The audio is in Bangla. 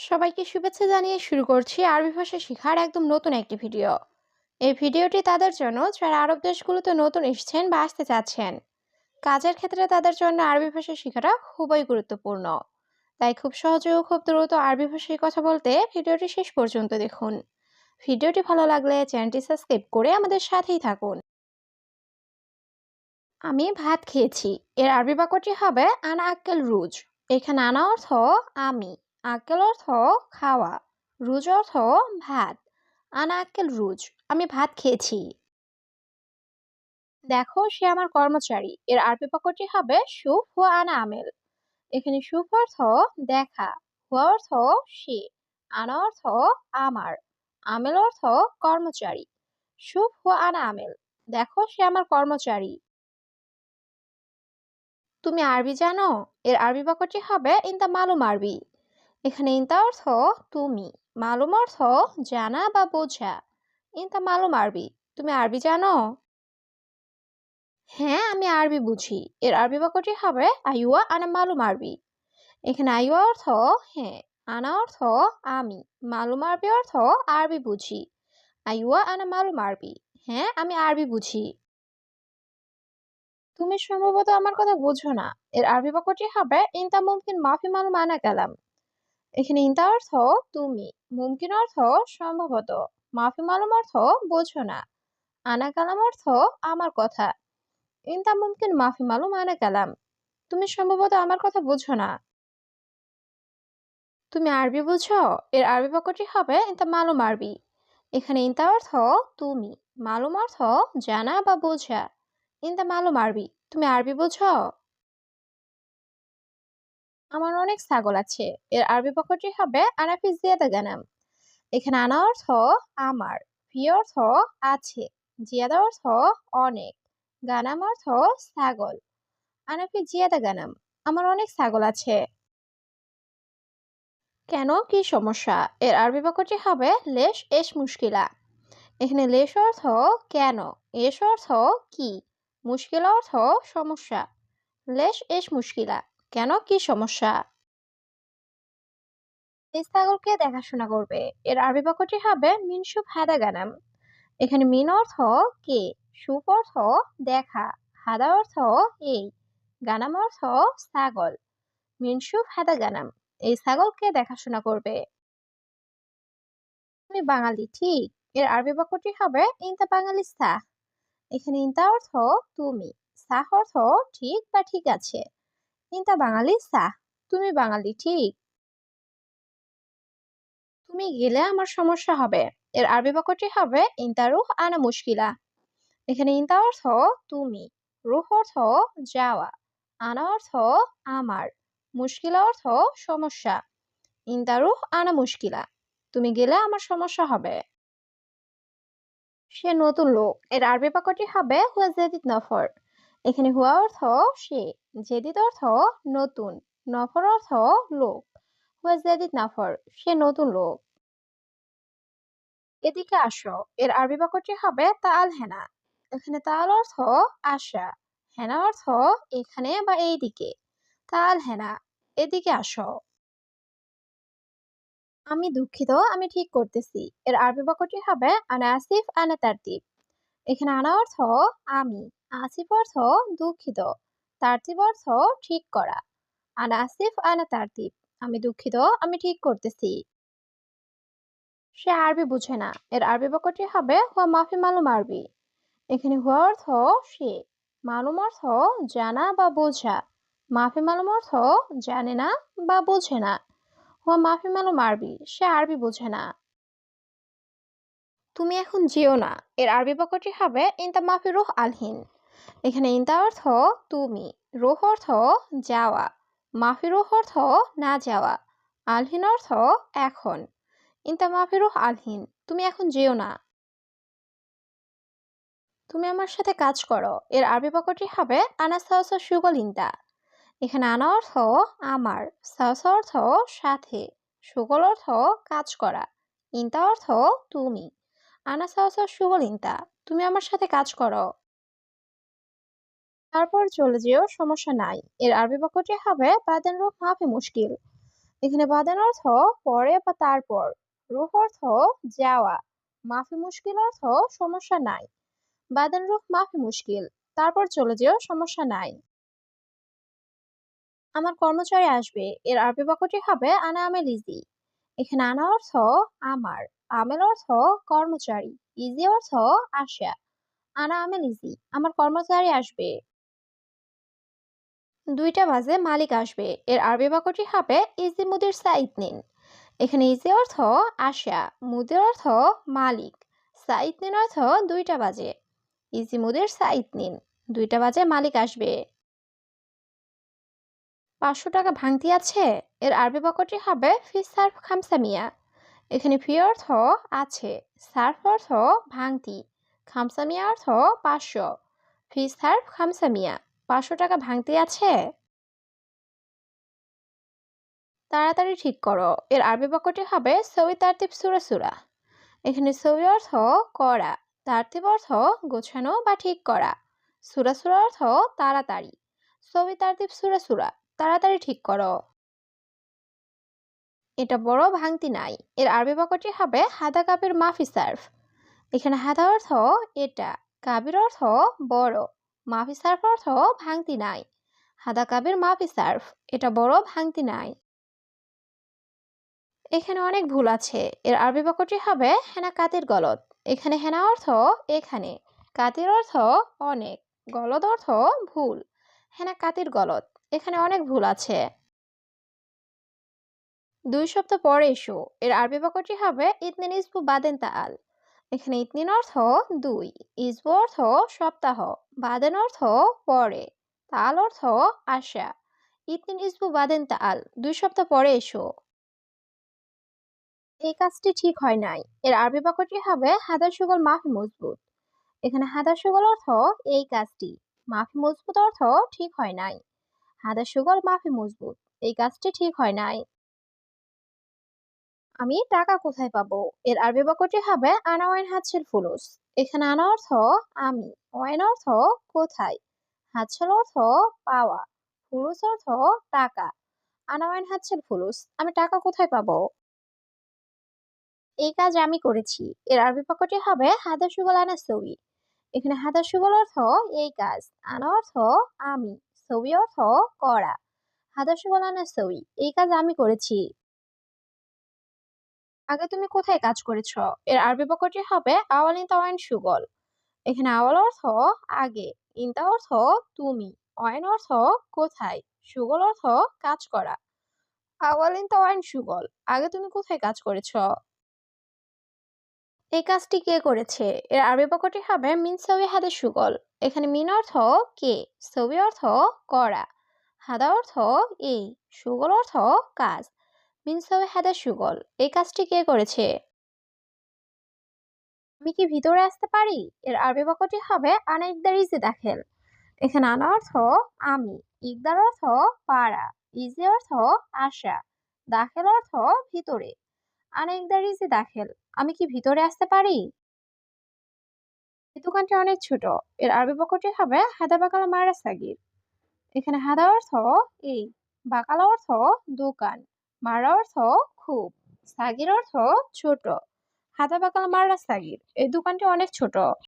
সবাইকে শুভেচ্ছা জানিয়ে শুরু করছি আরবি ভাষা শেখার একদম নতুন একটি ভিডিও। এই ভিডিওটি তাদের জন্য যারা আরব দেশগুলোতে নতুন এসেছেন বা আসতে চাচ্ছেন। কাজের ক্ষেত্রে তাদের জন্য আরবি ভাষা শেখাটা খুবই গুরুত্বপূর্ণ। তাই খুব সহজে ও খুব দ্রুত আরবি ভাষায় কথা বলতে ভিডিওটি শেষ পর্যন্ত দেখুন। ভিডিওটি ভালো লাগলে চ্যানেলটি সাবস্ক্রাইব করে আমাদের সাথেই থাকুন। আমি ভাত খেয়েছি এর আরবি বাক্যটি হবে আনা আক্কেল রুজ। এখানে আনা অর্থ আমি, আক্কেল অর্থ খাওয়া, রুজ অর্থ ভাত। আনা আক্কেল রুজ, আমি ভাত খেয়েছি। দেখো সে আমার কর্মচারী এর আরবি বাক্যটি হবে শুফ হুয়া আনা আমেল। এখানে শুফ অর্থ দেখা, হুয়া অর্থ সে, আনা অর্থ আমার, আমেল অর্থ কর্মচারী। শুফ হুয়া আনা আমেল, দেখো সে আমার কর্মচারী। তুমি আরবি জানো এর আরবি বাক্যটি হবে ইনতা মালুম আরবি। এখানে ইনতা অর্থ তুমি, মালুম অর্থ জানা বা বোঝা। ইনতা মালুম আরবি, তুমি আরবি জানো? হ্যাঁ আমি আরবি বুঝি এর আরবি বাক্যটি হবে আইওয়া আনা মালুম আরবি। এখানে আইওয়া অর্থ হ্যাঁ, আনা অর্থ আমি, মালুম আরবি অর্থ আরবি বুঝি। আইওয়া আনা মালুম আরবি, হ্যাঁ আমি আরবি বুঝি। তুমি সম্ভবত আমার কথা বুঝো না এর আরবি বাক্যটি হবে ইনতা মুমকিন মাফি মালুম আনা কালাম। এখানে ইনতা অর্থ তুমি, মুমকিন অর্থ সম্ভবত, মাফি মালুম অর্থ বোঝো না, আনা কালাম অর্থ আমার কথা। ইনতা মুমকিন মাফি মালুম আনা কালাম, তুমি সম্ভবত আমার কথা বুঝো না। তুমি আরবি বুঝো এর আরবি বাক্যটি হবে ইনতা মালুম আরবি। এখানে ইনতা অর্থ তুমি, মালুম অর্থ জানা বা বোঝা। ইনতা মালুম আরবি, তুমি আরবি বুঝো? আমার অনেক ছাগল আছে এর আরবি বাক্যটি হবে আনা ফি জিয়াদা গানাম। এখানে আনা অর্থ আমার, ফি অর্থ আছে, জিয়াদা অর্থ অনেক, গানাম অর্থ ছাগল। আনাফি জিয়াদা গানাম, আমার অনেক ছাগল আছে। কেন কি সমস্যা এর আরবি বাক্যটি হবে লেশ এশ মুশকিলা। এখানে লেশ অর্থ কেন, এশ অর্থ কি, মুশকিলা অর্থ সমস্যা। লেশ এশ মুশকিলা, কেন কি সমস্যা। এই ছাগলকে দেখাশোনা করবে এর আরবি বাক্যটি হবে মিনসুব হাদা গানাম। এখানে মিন অর্থ কে, সুপ অর্থ দেখা, হাদা অর্থ এই, গানাম অর্থ ছাগল। মিনসুফ হাদা গানাম, এই ছাগলকে দেখাশোনা করবে। তুমি বাঙালি ঠিক এর আরবি বাক্যটি হবে ইনতা বাঙালি সাহ। এখানে ইনতা অর্থ তুমি, সাহ অর্থ ঠিক বা ঠিক আছে। ইনতা বাঙালি সাহ, তুমি বাঙালি ঠিক। তুমি গেলে আমার সমস্যা হবে এর আরবি বাক্যটি হবে ইনতা রুহ আনা মুশকিলা। এখানে ইনতা অর্থ তুমি, রুহ অর্থ যাওয়া, আনা অর্থ আমার, মুশকিলা অর্থ সমস্যা। ইনতা রুহ আনা মুশকিলা, তুমি গেলে আমার সমস্যা হবে। সে নতুন লোক এর আরবি বাক্যটি হবে হুয়া জেদিদ নফর। এখানে হুয়া অর্থ সে, জেদিদ অর্থ নতুন, নফর অর্থ লোক। হুয়া জেদিদ নফর, সে নতুন লোক। এদিকে আসো এর আরবি বাক্যটি হবে তাআল হেনা। এখানে তাআল অর্থ আসা, হেনা অর্থ এখানে বা এইদিকে। তাআল হেনা, এদিকে আসো। আমি দুঃখিত আমি ঠিক করতেছি এর আরবি বাক্যটি হবে আনা আসিফ আনা তারতিব। এখানে আনা অর্থ আমি, আসিফ অর্থ দুঃখিত, তারতিব অর্থ ঠিক করা। আনা আসিফ আনা তারতিব, আমি দুঃখিত আমি ঠিক করতেছি। সে আরবি বুঝে না এর আরবি বাক্যটি হবে হুয়া মাফি মালুম আরবি। এখানে হুয়া অর্থ সে, মালুম অর্থ জানা বা বোঝা, মাফি মালুম অর্থ জানে না বা বোঝে না। হুয়া মাফি মালুম আরবি, সে আরবি বোঝে না। তুমি এখন যেও না এর আরবি বাক্যটি হবে ইনতা মাফি রুহ আলহিন। এখানে ইনতা অর্থ তুমি, রুহ অর্থ যাওয়া, মাফি রুহ অর্থ না যাওয়া, আলহিন অর্থ এখন। ইনতা মাফি রুহ আলহিন, তুমি এখন যেও না। তুমি আমার সাথে কাজ করো এর আরবি বাক্যটি হবে আনা সাওসা সুগল ইনতা। এখানে আনা অর্থ আমার, সাওসা অর্থ সাথে, সুগল অর্থ কাজ করা, ইনতা অর্থ তুমি। আনা সাওসা সুগল ইনতা, তুমি আমার সাথে কাজ করো। তারপর চলে যেও সমস্যা নাই এর আরবি বাক্যটি হবে বাদেন রূপ মাফি মুশকিল। এখানে বাদান অর্থ পরে বা তারপর, রুহ অর্থ যাওয়া, মাফি মুশকিল অর্থ সমস্যা নাই। বাদান রুহ মাফি মুশকিল, তারপর চলে যেও, সমস্যা নাই। আমার কর্মচারী আসবে, এর আরবি বাক্যটি হবে আনা আমেল ইজি। এখানে আনা অর্থ আমার, আমেল অর্থ কর্মচারী, ইজি অর্থ আসা। আনা আমেল ইজি, আমার কর্মচারী আসবে। 2টা বাজে মালিক আসবে, এর আরবি বাক্যটি হবে ইজি মুদির সাইদ নিন। এখানে ইজি অর্থ আসা, মুদির অর্থ মালিক, সাইদ নিন অর্থ 2টা বাজে। ইজি মুদির সাইদ নিন, 2টা বাজে মালিক আসবে। 500 টাকা ভাঙতি আছে, এর আরবি বাক্যটি হবে ফি সার্ফ খামসামিয়া। এখানে ফি অর্থ আছে, সার্ফ অর্থ ভাঙতি, খামসামিয়া অর্থ 500। ফি সার্ফ খামসামিয়া, 500 টাকা ভাঙতি আছে। তাড়াতাড়ি ঠিক করো, এর আরবি বাক্যটি হবে সউই তারতিব সুরা সুরা। এখানে সউই অর্থ করা, তারতিব অর্থ গোছানো বা ঠিক করা, সুরা সুরা অর্থ তাড়াতাড়ি। সউই তারতিব সুরা সুরা, তাড়াতাড়ি ঠিক করো। এটা বড় ভাঙতি নাই, এর আরবি বাক্যটি হবে হাদা কাপের মাফি সার্ফ। এখানে হাদা অর্থ এটা, কাবির অর্থ বড়, মাফি সার্ফ অর্থ ভাঙতি নাই। হাদা কাবির মাফি সার্ফ, এটা বড় ভাঙতি নাই। এখানে অনেক ভুল আছে, এর আরবি বাক্যটি হবে হেনা কাতির গলদ। এখানে হেনা অর্থ এখানে, কাতির অর্থ অনেক, গলদ অর্থ ভুল। হেনা কাতির গলদ, এখানে অনেক ভুল আছে। 2 সপ্তাহ পরে এসো, এর আরবি বাক্যটি হবে ইতনিন ইসবু বাদেন তাআল। এখানে ইতনিন অর্থ 2, ইসবু অর্থ সপ্তাহ, বাদেন অর্থ পরে, তাল অর্থ আসা। ইতনিন ইসবু বাদেন তাআল, 2 সপ্তাহ পরে এসো। এই কাজটি ঠিক হয় নাই, এর আরবি বাক্যটি হবে হাদা সুগল মাফি মজবুত। এখানে হাদা সুগল অর্থ এই কাজটি, মাফি মজবুত অর্থ ঠিক হয় নাই। হাদা সুগল মাফি মজবুত, এই কাজটি ঠিক হয় নাই। আমি টাকা কোথায় পাবো, এর আরবি বাক্যটি হবে আনা ওয়াইন হাতছেল ফুলুস। এখানে আনা অর্থ আমি, ওয়াইন অর্থ কোথায়, হাতছেল অর্থ পাওয়া, ফুলুস অর্থ টাকা। আনা ওয়াইন হাতছেল ফুলুস, আমি টাকা কোথায় পাবো। এই কাজ আমি করেছি, এর আরবি বাক্যটি হবে হাদা সুগল আনা সউই। এখানে হাদা সুগল অর্থ এই কাজ, আনা অর্থ আমি, সউই অর্থ করা। হাদা সুগল আনা সউই, এই কাজ আমি করেছি। আগে তুমি কোথায় কাজ করেছো, এর আরবি বাক্যটি হবে আওয়ালিন তাওয়াইন সুগল। এখানে আওয়াল অর্থ আগে, ইনতা অর্থ তুমি, অয়েন অর্থ কোথায়, সুগল অর্থ কাজ করা। আওয়ালিন তাওয়াইন সুগল, আগে তুমি কোথায় কাজ করেছো। এই কাজটি কে করেছে, এর আরবি বাক্যটি হবে মিন সউই হাদা সুগল। এখানে মিন অর্থ কে, সউই অর্থ করা, হাদা অর্থ এই, সুগল অর্থ কাজ। মিন সউই হাদা সুগল, এই কাজটি কে করেছে। আমি কি ভিতরে আসতে পারি, এর আরবি বাক্যটি হবে আনা ইকদার ইজি দাখেল। এখানে আনা অর্থ আমি, ইকদার অর্থ পারা, ইজি অর্থ আসা, দাখেল অর্থ ভিতরে। আনা ইকদার ইজি দাখেল, আমি কি ভিতরে আসতে পারি। এই দোকানটি অনেক ছোট, এর আরবি বাক্যটি হবে হাদা বাকালা মারা সাগির। এখানে হাদা অর্থ এই, বাকালা অর্থ দোকান, মারা অর্থ খুব, সাগির অর্থ ছোট। হাদা বাকালা মারা সাগির, এই দোকানটি অনেক ছোট।